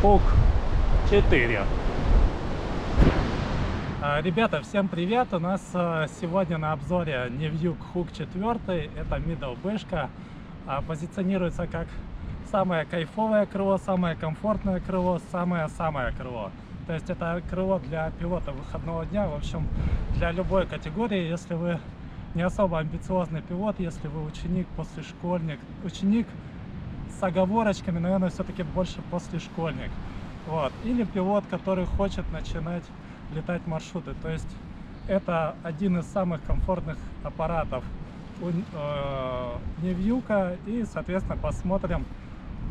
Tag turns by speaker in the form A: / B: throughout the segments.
A: Хук 4. Ребята, всем привет! У нас сегодня на обзоре Невьюг Хук 4. Это middle бэшка. Позиционируется как самое кайфовое крыло, самое комфортное крыло, самое-самое крыло. То есть это крыло для пилота выходного дня, в общем, для любой категории. Если вы не особо амбициозный пилот, если вы ученик, послешкольник, ученик с оговорочками, наверное, все-таки больше послешкольник. Вот. Или пилот, который хочет начинать летать маршруты. То есть это один из самых комфортных аппаратов у Невьюга. И, соответственно, посмотрим,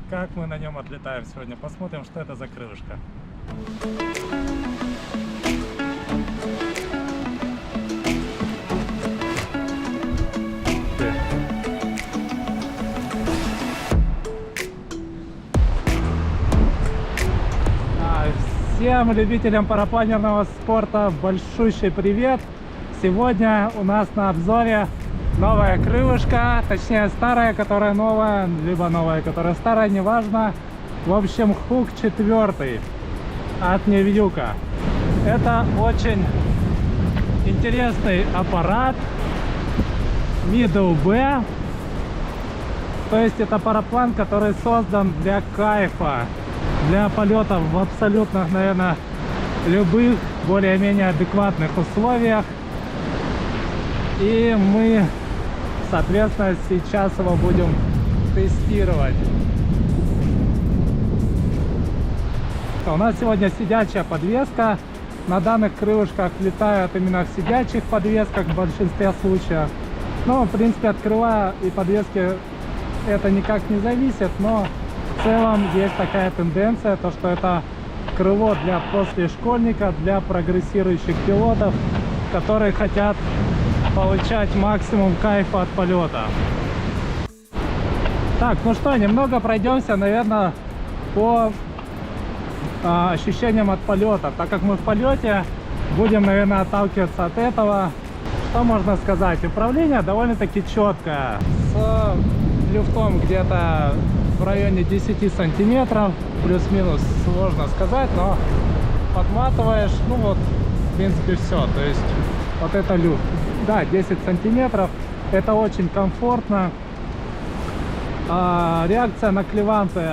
A: как мы на нем отлетаем сегодня. Посмотрим, что это за крылышко. Всем любителям парапланерного спорта большущий привет! Сегодня у нас на обзоре новое крылышко, точнее старое, которое новое, либо новое, которое старое, неважно. В общем, Хук 4 от Невьюга. Это очень интересный аппарат Middle B. То есть это параплан, который создан для кайфа, для полетов в абсолютно, наверное, любых более-менее адекватных условиях. И мы, соответственно, сейчас его будем тестировать. У нас сегодня сидячая подвеска. На данных крылышках летают именно в сидячих подвесках в большинстве случаев. Но, в принципе, от крыла и подвески это никак не зависит, но в целом есть такая тенденция, то что это крыло для послешкольника, для прогрессирующих пилотов, которые хотят получать максимум кайфа от полета. Так, ну что, немного пройдемся, наверное, по ощущениям от полета. Так как мы в полете, будем, наверное, отталкиваться от этого. Что можно сказать? Управление довольно-таки четкое. С люфтом где-то в районе 10 сантиметров, плюс-минус, сложно сказать, но подматываешь, ну вот, в принципе, все. То есть вот это люфт, да, 10 сантиметров, это очень комфортно. Реакция на клеванты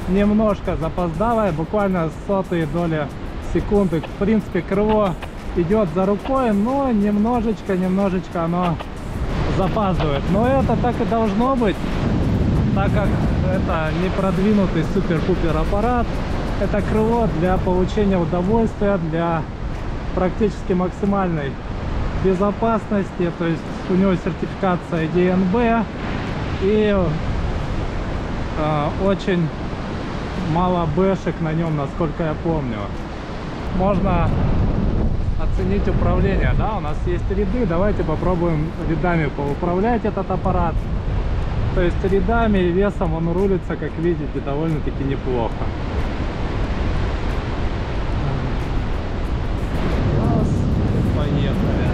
A: немножко запоздалая, буквально сотые доли секунды. В принципе, крыло идет за рукой, но немножечко оно запаздывает. Но это так и должно быть, так как это не продвинутый супер-пупер аппарат. Это крыло для получения удовольствия, для практически максимальной безопасности. То есть у него сертификация DNB и очень мало бэшек на нем, насколько я помню. Можно оценить управление, да, у нас есть ряды. Давайте попробуем рядами поуправлять этот аппарат. То есть рядами и весом он рулится, как видите, довольно-таки неплохо. Раз, поехали.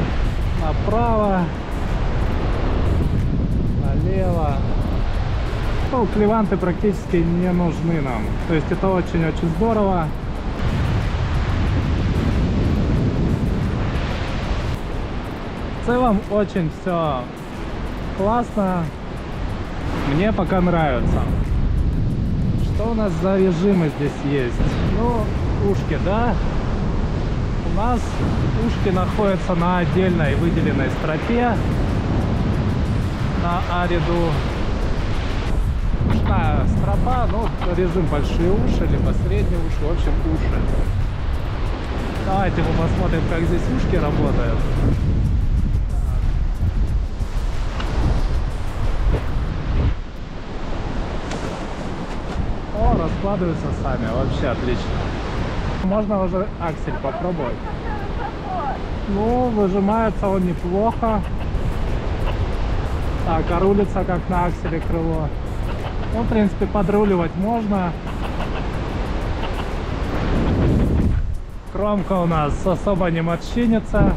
A: Направо, налево. Ну, клеванты практически не нужны нам. То есть это очень-очень здорово. В целом очень все классно. Мне пока нравится. Что у нас за режимы здесь есть? Ну, ушки, да? У нас ушки находятся на отдельной выделенной стропе. На А-ряду. Ушная стропа, ну, режим большие уши, либо средние уши, в общем, уши. Давайте мы посмотрим, как здесь ушки работают. Раскладываются сами, вообще отлично. Можно уже аксель попробовать. Ну, выжимается он неплохо. Так, а рулится как на акселе крыло. Ну, в принципе, подруливать можно. Кромка у нас особо не морщинится.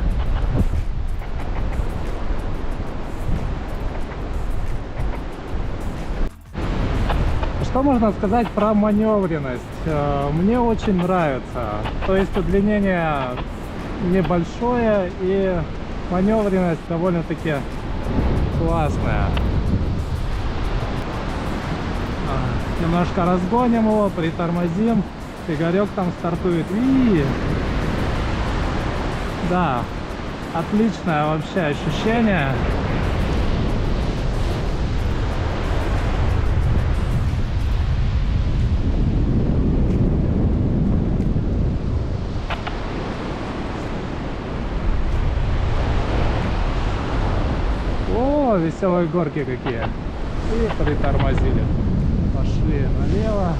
A: Что можно сказать про маневренность? Мне очень нравится. То есть удлинение небольшое и маневренность довольно-таки классная. Немножко разгоним его, притормозим. Игорек там стартует. И да, отличное вообще ощущение. О, веселые горки какие. И притормозили. Пошли налево.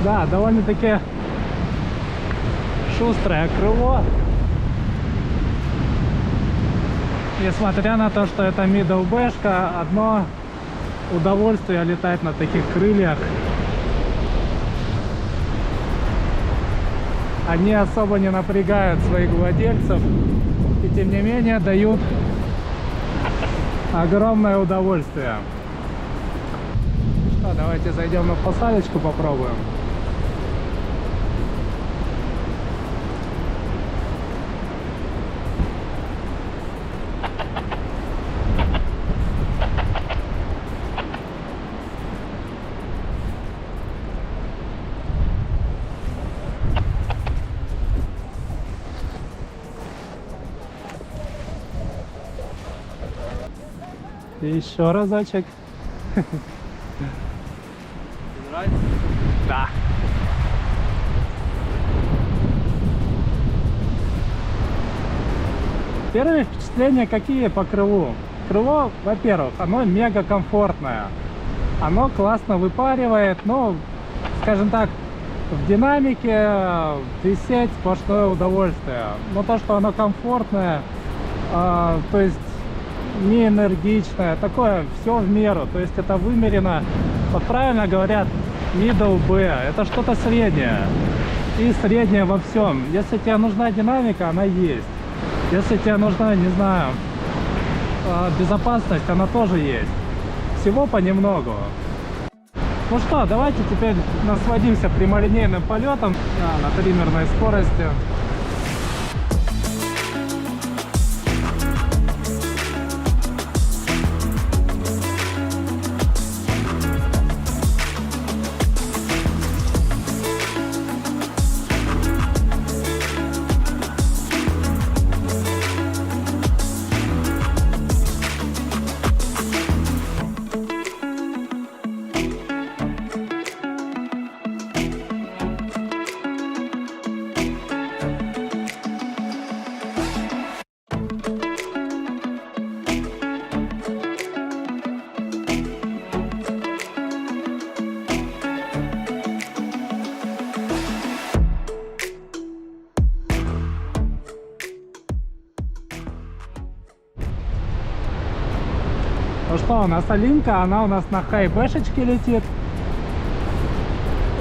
A: Да, довольно-таки шустрое крыло. Несмотря на то, что это middle бэшка, одно удовольствие летать на таких крыльях. Они особо не напрягают своих владельцев и тем не менее дают огромное удовольствие. Что, давайте зайдем на посадочку, попробуем. Еще разочек.
B: Нравится?
A: Да. Первые впечатления какие по крылу? Крыло, во-первых, оно мега комфортное. Оно классно выпаривает, но, скажем так, в динамике висеть сплошное удовольствие. Но то, что оно комфортное, то есть не энергичное, такое все в меру, то есть это вымерено. Вот правильно говорят, middle B, это что-то среднее. И среднее во всем. Если тебе нужна динамика, она есть. Если тебе нужна, не знаю, безопасность, она тоже есть. Всего понемногу. Ну что, давайте теперь насладимся прямолинейным полетом на триммерной скорости. Ну что, у нас Алинка, она у нас на хай-бэшечке летит.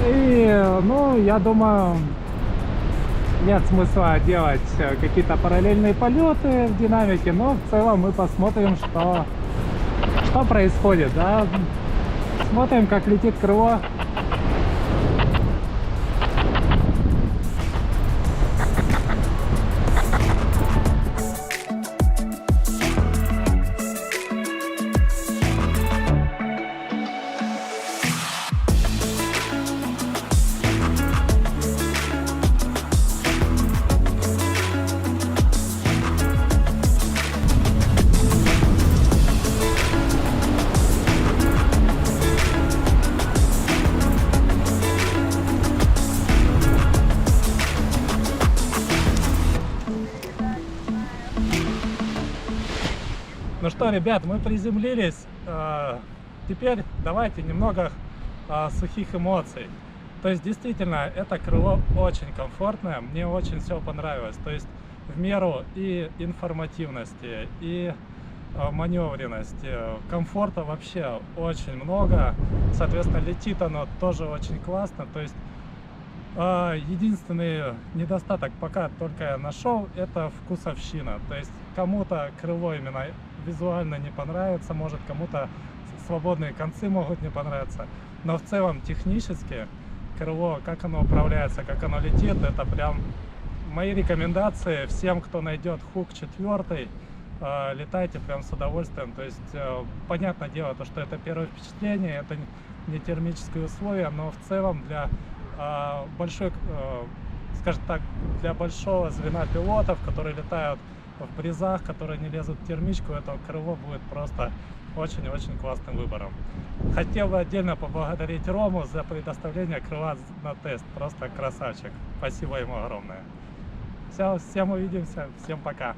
A: И, ну, я думаю, нет смысла делать какие-то параллельные полеты в динамике, но в целом мы посмотрим, что происходит, да. Смотрим, как летит крыло. Ну что, ребят, мы приземлились. Теперь давайте немного сухих эмоций. То есть, действительно, это крыло очень комфортное. Мне очень все понравилось. То есть, в меру и информативности, и маневренности, комфорта вообще очень много. Соответственно, летит оно тоже очень классно. То есть, единственный недостаток пока только я нашел, это вкусовщина. То есть кому-то крыло именно визуально не понравится, может кому-то свободные концы могут не понравиться. Но в целом технически крыло, как оно управляется, как оно летит, это прям мои рекомендации всем, кто найдет Хук 4, летайте прям с удовольствием. То есть, понятное дело, то, что это первое впечатление, это не термические условия, но в целом для большой, скажем так, для большого звена пилотов, которые летают в бризах, которые не лезут в термичку, это крыло будет просто очень-очень классным выбором. Хотел бы отдельно поблагодарить Рому за предоставление крыла на тест. Просто красавчик. Спасибо ему огромное. Все, всем увидимся. Всем пока.